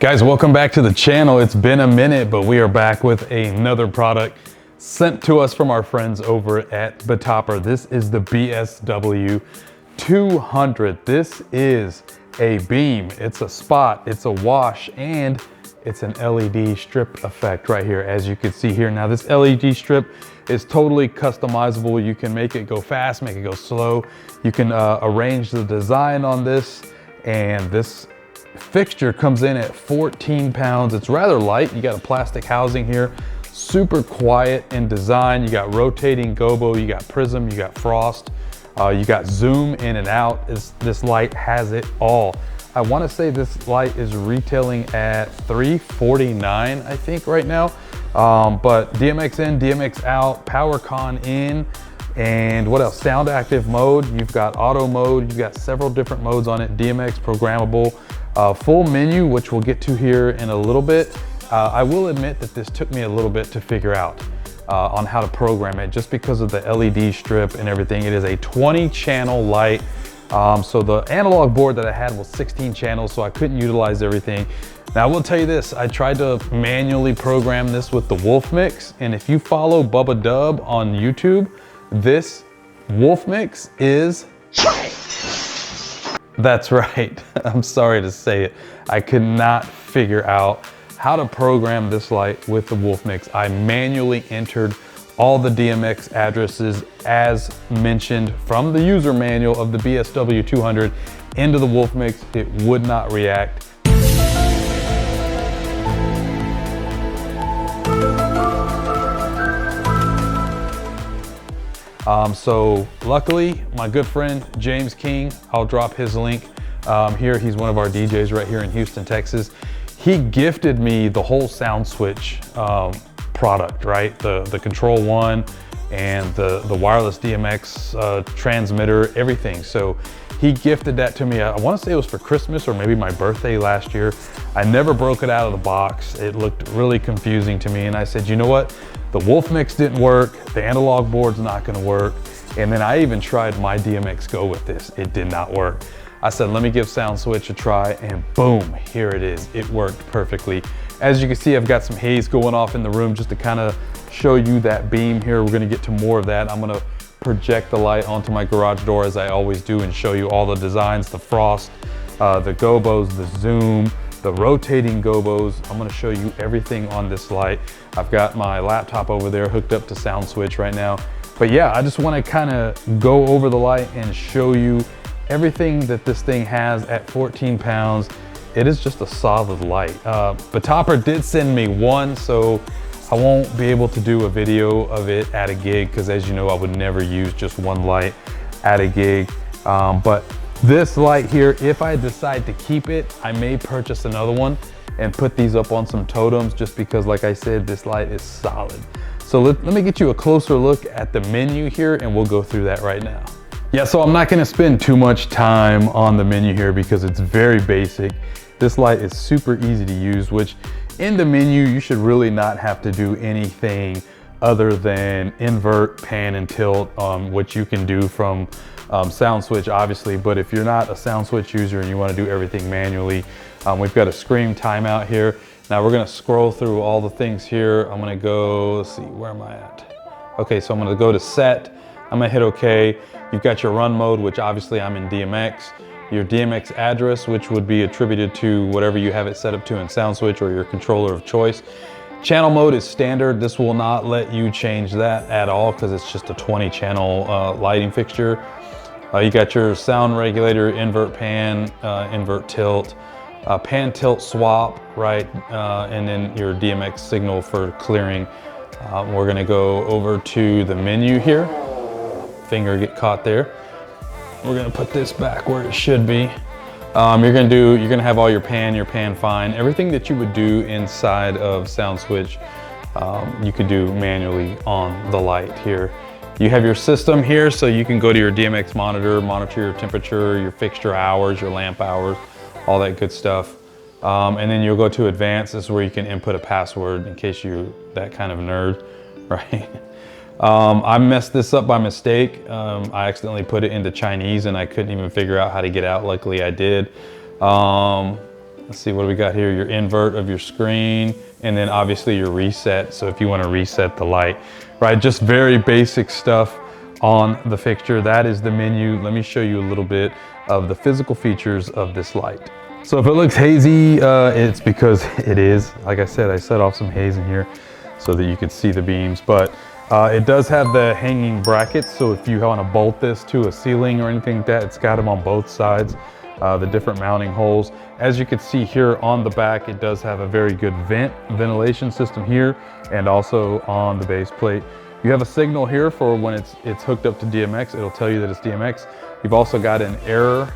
Guys, welcome back to the channel. It's been a minute, but we are back with another product sent to us from our friends over at Betopper. This is the BSW200. This is a beam, it's a spot, it's a wash, and it's an LED strip effect right here, as you can see here. Now this LED strip is totally customizable. You can make it go fast, make it go slow. You can arrange the design on this, and this fixture comes in at 14 pounds. It's rather light. You got a plastic housing here, super quiet in design. You got rotating gobo, you got prism, you got frost, you got zoom in and out. This light has it all. I want to say this light is retailing at $349, I think, right now. But DMX in, DMX out, power con in, and what else? Sound active mode. You've got auto mode. You've got several different modes on it. DMX programmable. Full menu, which we'll get to here in a little bit. I will admit that this took me a little bit to figure out on how to program it, just because of the LED strip and everything. It is a 20 channel light. So the analog board that I had was 16 channels, so I couldn't utilize everything. Now I will tell you this, I tried to manually program this with the Wolf Mix, and if you follow Bubba Dub on YouTube, this Wolf Mix is That's right. I'm sorry to say it. I could not figure out how to program this light with the Wolf Mix. I manually entered all the DMX addresses as mentioned from the user manual of the BSW200 into the Wolf Mix. It would not react. So luckily, my good friend James King, I'll drop his link here. He's one of our DJs right here in Houston, Texas. He gifted me the whole sound switch product, right? The Control One and the wireless DMX transmitter, everything. So he gifted that to me. I want to say it was for Christmas or maybe my birthday last year. I never broke it out of the box. It looked really confusing to me. And I said, you know what? The Wolf Mix didn't work. The analog board's not gonna work. And then I even tried my DMX Go with this. It did not work. I said, let me give Sound Switch a try, and boom, here it is. It worked perfectly. As you can see, I've got some haze going off in the room just to kind of show you that beam here. We're gonna get to more of that. I'm gonna project the light onto my garage door as I always do and show you all the designs, the frost, the gobos, the zoom, the rotating gobos. I'm gonna show you everything on this light. I've got my laptop over there hooked up to Sound Switch right now. But yeah, I just wanna kinda go over the light and show you everything that this thing has at 14 pounds. It is just a solid light. Betopper did send me one, so I won't be able to do a video of it at a gig, because as you know, I would never use just one light at a gig. But this light here, if I decide to keep it, I may purchase another one and put these up on some totems, just because, like I said, this light is solid. So let me get you a closer look at the menu here, and we'll go through that right now. Yeah, so I'm not gonna spend too much time on the menu here because it's very basic. This light is super easy to use, which in the menu, you should really not have to do anything other than invert, pan, and tilt, which you can do from Sound Switch, obviously. But if you're not a Sound Switch user and you want to do everything manually, we've got a scream timeout here. Now we're going to scroll through all the things here. I'm going to go, let's see, where am I at? Okay, so I'm going to go to set. I'm going to hit OK. You've got your run mode, which obviously I'm in DMX. Your DMX address, which would be attributed to whatever you have it set up to in Sound Switch or your controller of choice. Channel mode is standard. This will not let you change that at all because it's just a 20 channel lighting fixture. You got your sound regulator, invert pan, invert tilt, pan tilt swap, right? And then your DMX signal for clearing. We're gonna go over to the menu here. Finger get caught there. We're gonna put this back where it should be. You're gonna have all your pan fine. Everything that you would do inside of Sound Switch, you could do manually on the light here. You have your system here, so you can go to your DMX monitor, monitor your temperature, your fixture hours, your lamp hours, all that good stuff. And then you'll go to advanced. This is where you can input a password in case you're that kind of nerd, right? I messed this up by mistake. I accidentally put it into Chinese and I couldn't even figure out how to get out. Luckily I did. Let's see, what do we got here? Your invert of your screen, and then obviously your reset. So if you want to reset the light, right? Just very basic stuff on the fixture. That is the menu. Let me show you a little bit of the physical features of this light. So if it looks hazy, it's because it is. Like I said, I set off some haze in here so that you could see the beams, but it does have the hanging brackets. So if you want to bolt this to a ceiling or anything like that, it's got them on both sides, the different mounting holes. As you can see here on the back, it does have a very good ventilation system here, and also on the base plate. You have a signal here for when it's hooked up to DMX. It'll tell you that it's DMX. You've also got an error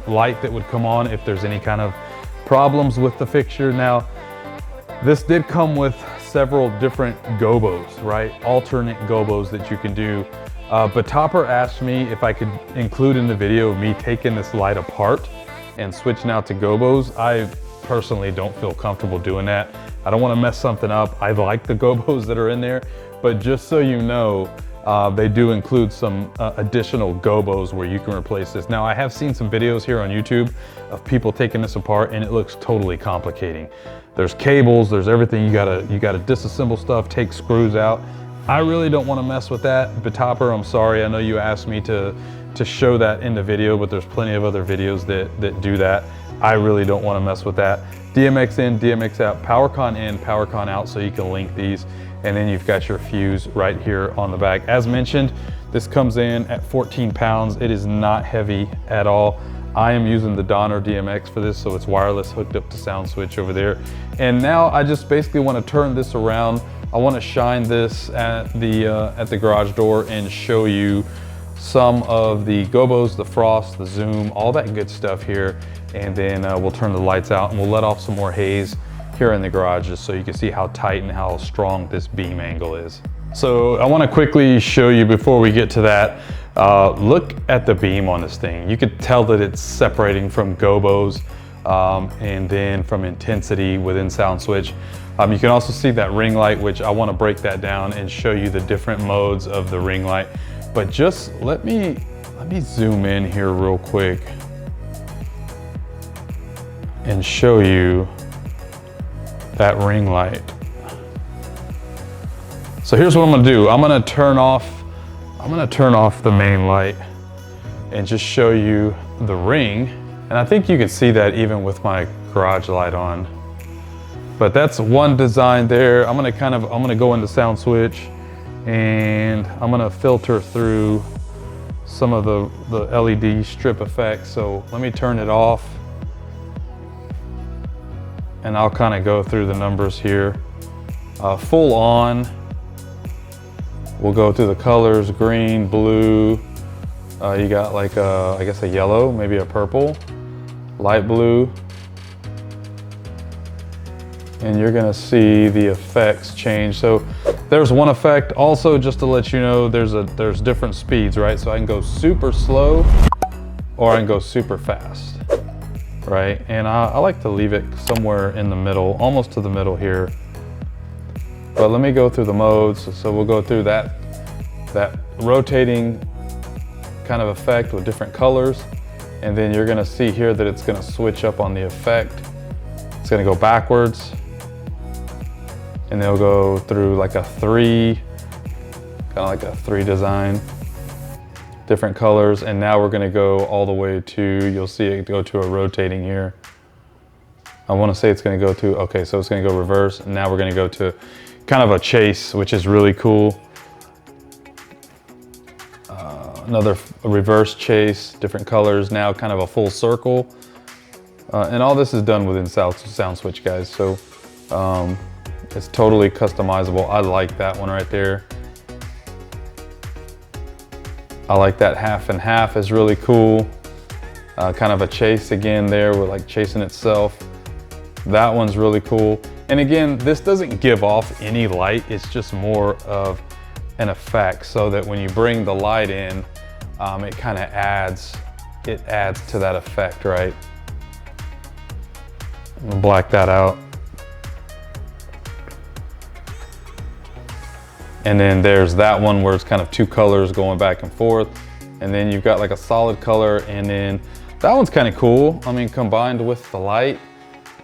light that would come on if there's any kind of problems with the fixture. Now, this did come with several different gobos, right? Alternate gobos that you can do. Betopper asked me if I could include in the video me taking this light apart and switching out to gobos. I personally don't feel comfortable doing that. I don't want to mess something up. I like the gobos that are in there, but just so you know, they do include some additional gobos where you can replace this. Now, I have seen some videos here on YouTube of people taking this apart, and it looks totally complicating. There's cables, there's everything. You gotta disassemble stuff, take screws out. I really don't want to mess with that. Betopper, I'm sorry. I know you asked me to show that in the video, but there's plenty of other videos that do that. I really don't want to mess with that. DMX in, DMX out, PowerCon in, PowerCon out, so you can link these. And then you've got your fuse right here on the back. As mentioned, this comes in at 14 pounds. It is not heavy at all. I am using the Donner DMX for this, so it's wireless, hooked up to sound switch over there. And now I just basically want to turn this around. I want to shine this at the garage door and show you some of the gobos, the frost, the zoom, all that good stuff here. And then we'll turn the lights out and we'll let off some more haze here in the garage just so you can see how tight and how strong this beam angle is. So I want to quickly show you before we get to that, look at the beam on this thing. You could tell that it's separating from gobos and then from intensity within sound switch. You can also see that ring light, which I want to break that down and show you the different modes of the ring light. But just let me zoom in here real quick and show you that ring light. So here's what I'm gonna do. I'm gonna turn off the main light and just show you the ring. And I think you can see that even with my garage light on. But that's one design there. I'm gonna go into sound switch and I'm gonna filter through some of the LED strip effects. So let me turn it off and I'll kind of go through the numbers here. Full on, we'll go through the colors, green, blue. You got like I guess a yellow, maybe a purple, light blue. And you're gonna see the effects change. So there's one effect. Also, just to let you know, there's different speeds, right? So I can go super slow or I can go super fast, right? And I like to leave it somewhere in the middle, almost to the middle here. But let me go through the modes. So we'll go through that rotating kind of effect with different colors. And then you're gonna see here that it's gonna switch up on the effect. It's gonna go backwards. And they'll go through like a 3, kind of like a 3 design, different colors. And now we're gonna go all the way to, you'll see it go to a rotating here. I wanna say it's gonna go to, okay, so it's gonna go reverse. And now we're gonna go to kind of a chase, which is really cool. Another reverse chase, different colors, now kind of a full circle. And all this is done within sound switch, guys. So it's totally customizable. I like that one right there. I like that half and half is really cool. Kind of a chase again there with like chasing itself. That one's really cool. And again, this doesn't give off any light. It's just more of an effect so that when you bring the light in, it kind of adds to that effect, right? I'm gonna black that out. And then there's that one where it's kind of 2 colors going back and forth. And then you've got like a solid color, and then that one's kind of cool. I mean, combined with the light,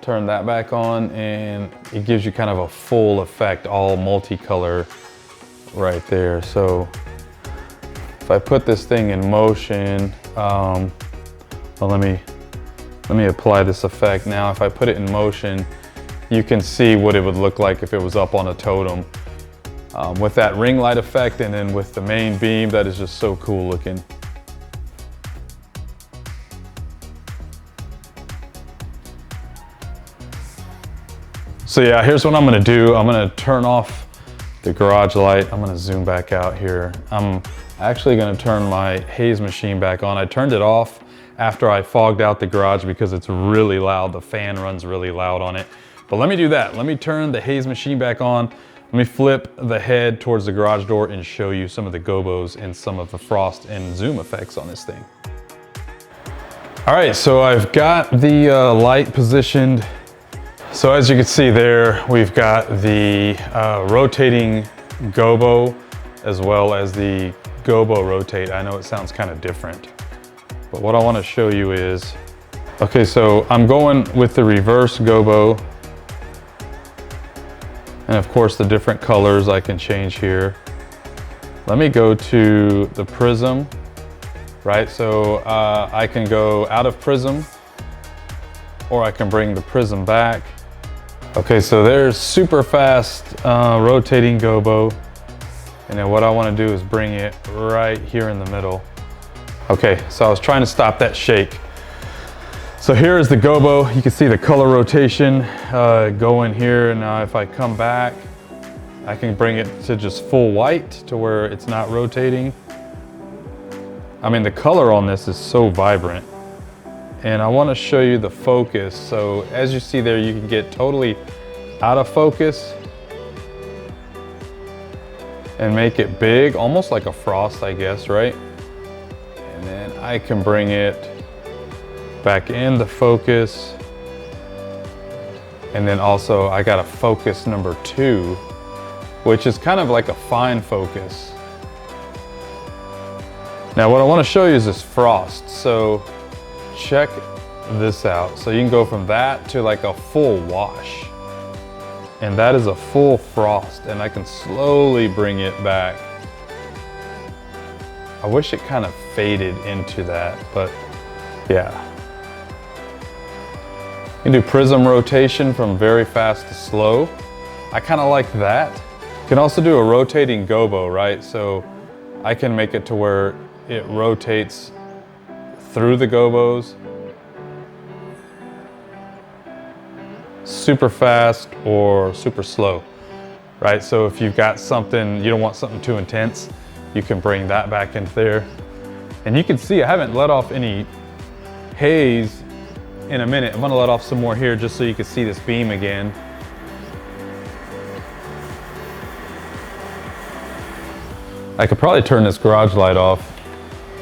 turn that back on, and it gives you kind of a full effect, all multicolor right there. So if I put this thing in motion, well, let me apply this effect now. If I put it in motion, you can see what it would look like if it was up on a totem. With that ring light effect, and then with the main beam, that is just so cool looking. So yeah, here's what I'm gonna do. I'm gonna turn off the garage light. I'm gonna zoom back out here. I'm actually gonna turn my haze machine back on. I turned it off after I fogged out the garage because it's really loud. The fan runs really loud on it. But let me do that. Let me turn the haze machine back on. Let me flip the head towards the garage door and show you some of the gobos and some of the frost and zoom effects on this thing. All right, so I've got the light positioned. So as you can see there, we've got the rotating gobo as well as the gobo rotate. I know it sounds kind of different, but what I want to show you is, okay, so I'm going with the reverse gobo. And of course the different colors I can change here. Let me go to the prism, right? So I can go out of prism, or I can bring the prism back. Okay, so there's super fast rotating gobo. And then what I want to do is bring it right here in the middle. Okay, so I was trying to stop that shake. So here is the gobo. You can see the color rotation going here. Now if I come back, I can bring it to just full white to where it's not rotating. I mean, the color on this is so vibrant. And I want to show you the focus. So as you see there, you can get totally out of focus and make it big, almost like a frost, I guess, right? And then I can bring it back into focus. And then also I got a focus number 2, which is kind of like a fine focus. Now what I want to show you is this frost. So check this out. So you can go from that to like a full wash. And that is a full frost, and I can slowly bring it back. I wish it kind of faded into that, but yeah. You can do prism rotation from very fast to slow. I kind of like that. You can also do a rotating gobo, right? So I can make it to where it rotates through the gobos. Super fast or super slow, right? So if you've got something, you don't want something too intense, you can bring that back into there. And you can see I haven't let off any haze in a minute. I'm gonna let off some more here just so you can see this beam again. I could probably turn this garage light off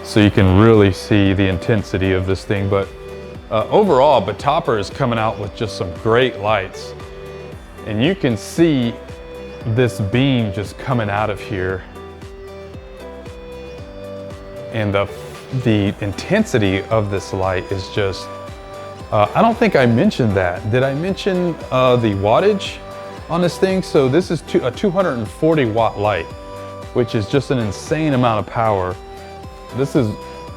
so you can really see the intensity of this thing, but overall, Betopper is coming out with just some great lights. And you can see this beam just coming out of here. And the intensity of this light is just, I don't think I mentioned that. Did I mention the wattage on this thing? So this is a 240 watt light, which is just an insane amount of power. This is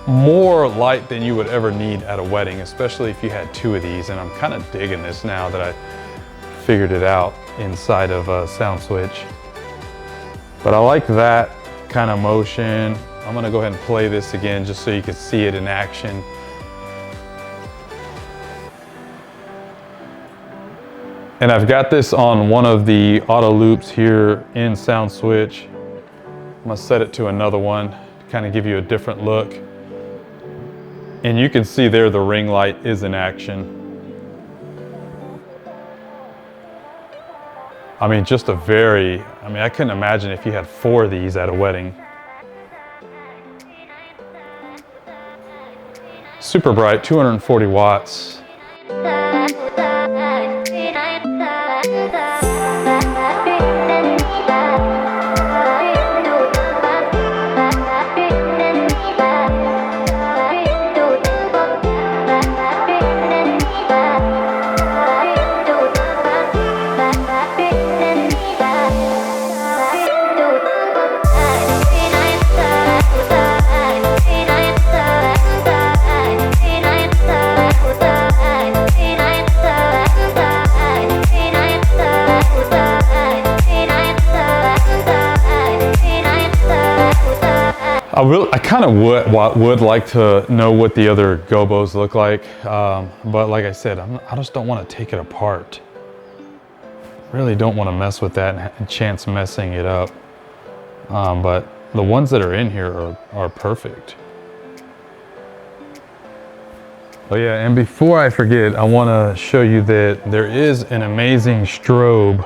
more light than you would ever need at a wedding, especially if you had 2 of these. And I'm kind of digging this now that I figured it out inside of a sound switch. But I like that kind of motion. I'm gonna go ahead and play this again just so you can see it in action. And I've got this on one of the auto loops here in sound switch. I'm gonna set it to another one to kind of give you a different look. And you can see there the ring light is in action. I mean, just I couldn't imagine if you had 4 of these at a wedding. Super bright, 240 watts. I kind of would like to know what the other gobos look like, but like I said, I just don't want to take it apart. Really don't want to mess with that and chance messing it up. But the ones that are in here are perfect. Oh yeah, and before I forget, I want to show you that there is an amazing strobe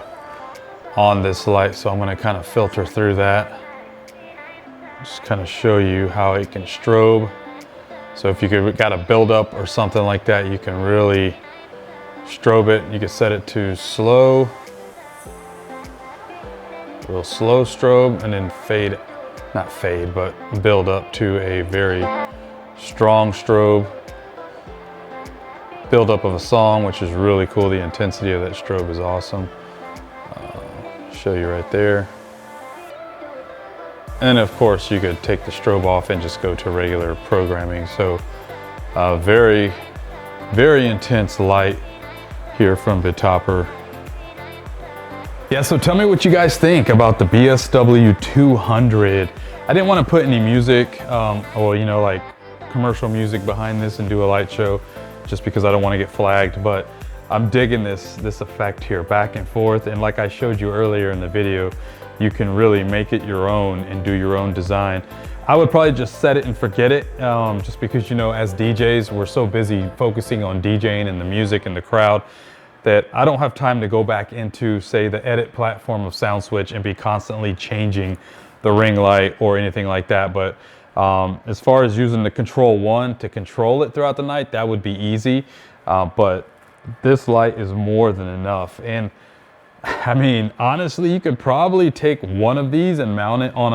on this light, so I'm going to kind of filter through that. Just kind of show you how it can strobe. So if you got a buildup or something like that, you can really strobe it. You can set it to slow, real slow strobe, and then fade, not fade, but build up to a very strong strobe. Build up of a song, which is really cool. The intensity of that strobe is awesome. Show you right there. And of course you could take the strobe off and just go to regular programming. So very, very intense light here from Betopper. Yeah, so tell me what you guys think about the BSW200. I didn't want to put any music, or you know, like commercial music behind this and do a light show, just because I don't want to get flagged, but I'm digging this effect here, back and forth. And like I showed you earlier in the video, you can really make it your own and do your own design. I would probably just set it and forget it, just because, you know, as DJs, we're so busy focusing on DJing and the music and the crowd that I don't have time to go back into, say, the edit platform of SoundSwitch and be constantly changing the ring light or anything like that. But as far as using the Control 1 to control it throughout the night, that would be easy. But this light is more than enough. And I mean, honestly, you could probably take one of these and mount it on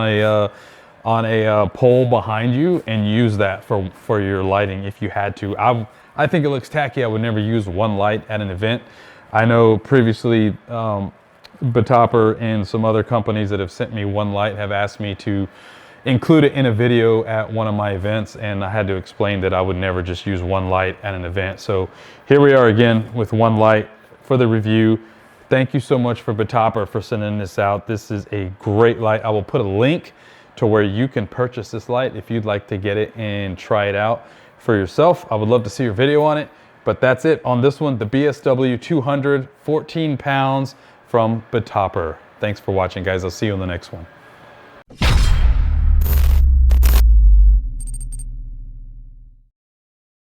a pole behind you and use that for your lighting if you had to. I think it looks tacky. I would never use one light at an event. I know previously Betopper and some other companies that have sent me one light have asked me to include it in a video at one of my events, and I had to explain that I would never just use one light at an event. So here we are again with one light for the review. Thank you so much for Betopper for sending this out. This is a great light. I will put a link to where you can purchase this light if you'd like to get it and try it out for yourself. I would love to see your video on it, but that's it on this one, the BSW200, 14 pounds from Betopper. Thanks for watching, guys. I'll see you in the next one.